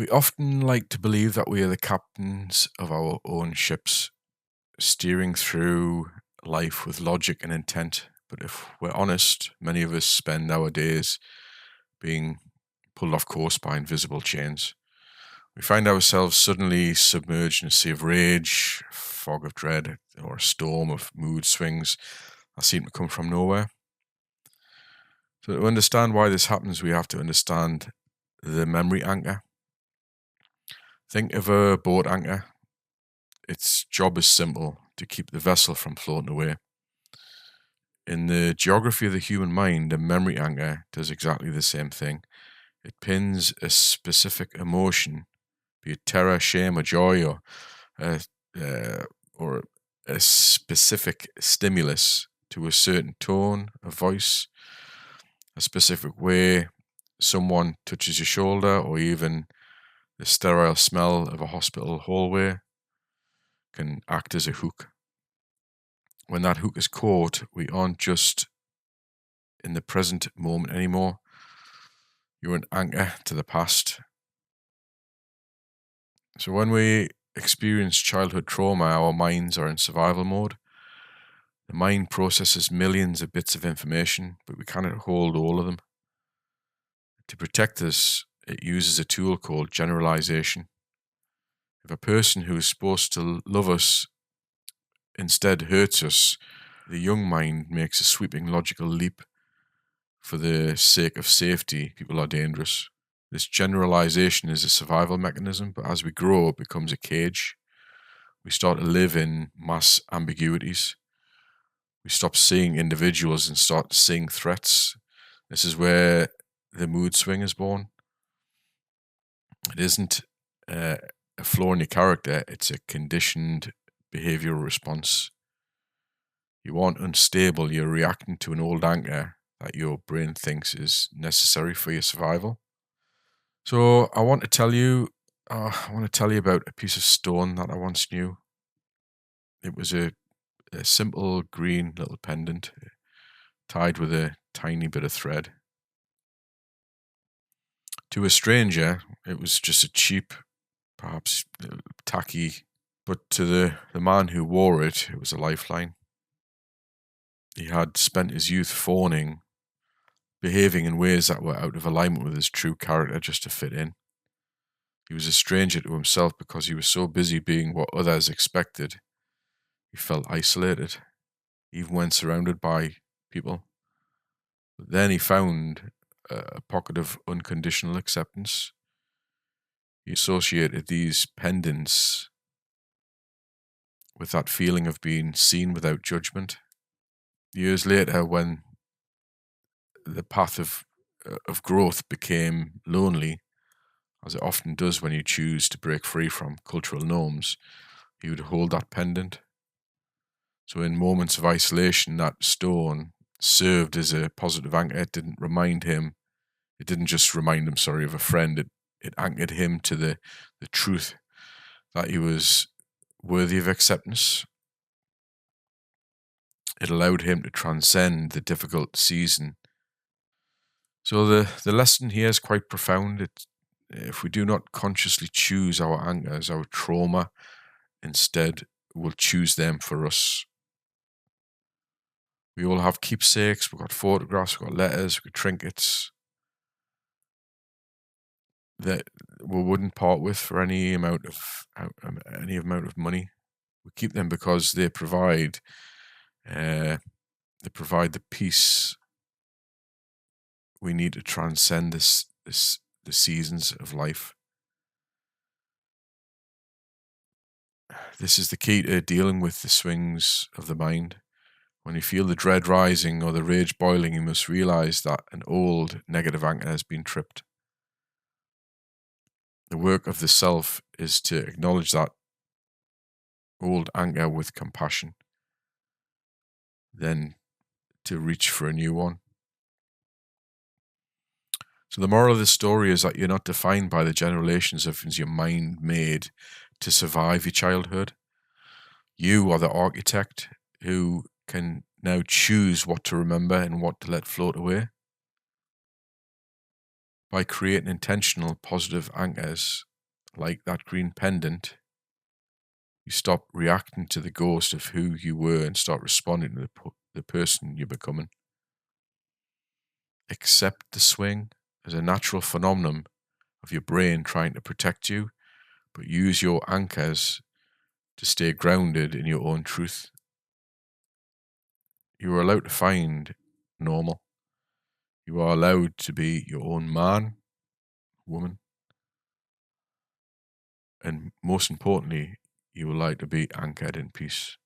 We often like to believe that we are the captains of our own ships, steering through life with logic and intent. But if we're honest, many of us spend our days being pulled off course by invisible chains. We find ourselves suddenly submerged in a sea of rage, fog of dread, or a storm of mood swings that seem to come from nowhere. So to understand why this happens, we have to understand the memory anchor. Think of a boat anchor. Its job is simple: to keep the vessel from floating away. In the geography of the human mind, a memory anchor does exactly the same thing. It pins a specific emotion, be it terror, shame, or joy, uh, or a specific stimulus to a certain tone of voice, a specific way someone touches your shoulder, or even the sterile smell of a hospital hallway can act as a hook. When that hook is caught, we aren't just in the present moment anymore. You're an anchor to the past. So when we experience childhood trauma, our minds are in survival mode. The mind processes millions of bits of information, but we cannot hold all of them. To protect us, it uses a tool called generalization. If a person who is supposed to love us instead hurts us, the young mind makes a sweeping logical leap. For the sake of safety, people are dangerous. This generalization is a survival mechanism, but as we grow, it becomes a cage. We start to live in mass ambiguities. We stop seeing individuals and start seeing threats. This is where the mood swing is born. It isn't a flaw in your character, it's a conditioned behavioral response. You aren't unstable, you're reacting to an old anchor that your brain thinks is necessary for your survival. So I want to tell you about a piece of stone that I once knew. It was a simple green little pendant tied with a tiny bit of thread. To a stranger, it was just a cheap, perhaps tacky, but to the man who wore it, it was a lifeline. He had spent his youth fawning, behaving in ways that were out of alignment with his true character just to fit in. He was a stranger to himself because he was so busy being what others expected. He felt isolated, even when surrounded by people. But then he found a pocket of unconditional acceptance. He associated these pendants with that feeling of being seen without judgment. Years later, when the path of growth became lonely, as it often does when you choose to break free from cultural norms, he would hold that pendant. So in moments of isolation, that stone served as a positive anchor. It didn't just remind him, of a friend. It anchored him to the truth that he was worthy of acceptance. It allowed him to transcend the difficult season. So the lesson here is quite profound. If we do not consciously choose our anchors, our trauma instead will choose them for us. We all have keepsakes, we've got photographs, we've got letters, we've got trinkets that we wouldn't part with for any amount of money. We keep them because they provide the peace we need to transcend the seasons of life. This is the key to dealing with the swings of the mind. When you feel the dread rising or the rage boiling, you must realize that an old negative anchor has been tripped. The work of the self is to acknowledge that old anchor with compassion, then to reach for a new one. So the moral of the story is that you're not defined by the generations of things your mind made to survive your childhood. You are the architect who can now choose what to remember and what to let float away. By creating intentional positive anchors, like that green pendant, you stop reacting to the ghost of who you were and start responding to the person you're becoming. Accept the swing as a natural phenomenon of your brain trying to protect you, but use your anchors to stay grounded in your own truth. You are allowed to find normal. You are allowed to be your own man, woman, and most importantly, you are allowed to be anchored in peace.